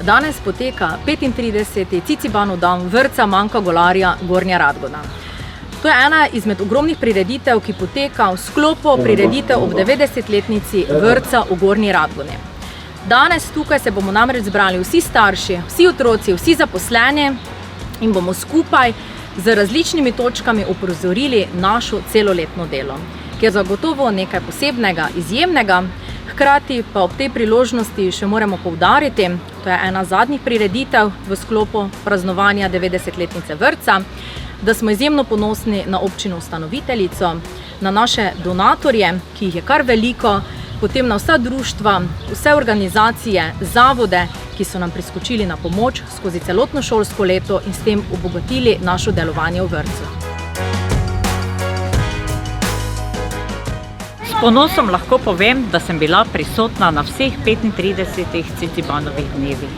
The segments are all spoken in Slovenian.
Danes poteka 35. Cicibanov dan vrtca Manka Golarja Gornja Radgona. To je ena izmed ogromnih prireditev, ki poteka v sklopu prireditev ob 90-letnici vrtca v Gornji Radgoni. Danes tukaj se bomo namreč zbrali vsi starši, vsi otroci, vsi zaposleni in bomo skupaj z različnimi točkami uprizorili našo celoletno delo, ki je zagotovo nekaj posebnega, izjemnega. Hkrati pa ob tej priložnosti še moramo poudariti, to je ena zadnjih prireditev v sklopu praznovanja 90-letnice vrtca, da smo izjemno ponosni na občino ustanoviteljico, na naše donatorje, ki jih je kar veliko, potem na vsa društva, vse organizacije, zavode, ki so nam priskočili na pomoč skozi celotno šolsko leto in s tem obogatili naše delovanje v vrtcu. S ponosom lahko povem, da sem bila prisotna na vseh 35 Cicibanovih dnevih.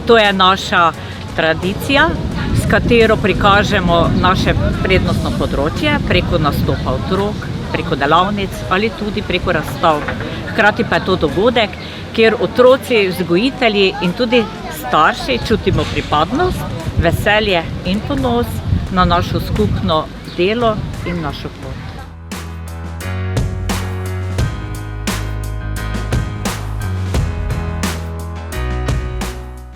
To je naša tradicija, s katero prikažemo naše prednostno področje preko nastopa otrok, preko delavnic ali tudi preko razstav. Hkrati pa je to dogodek, kjer otroci, vzgojitelji in tudi starši čutimo pripadnost, veselje in ponos na našo skupno delo in našo pot.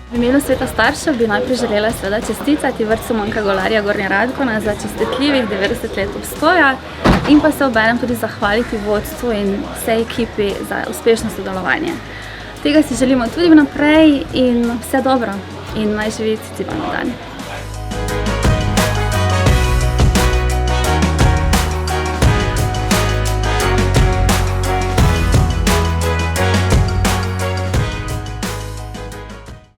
V imenu Sveta staršev bi najprej želela čestitati vrtcu Manka Golarja Gornja Radgona za častitljivih 90 let obstoja in pa se obenem tudi zahvaliti vodstvu in vsej ekipi za uspešno sodelovanje. Tega si želimo tudi vnaprej in vse dobro in naj živi Cicibanov dan.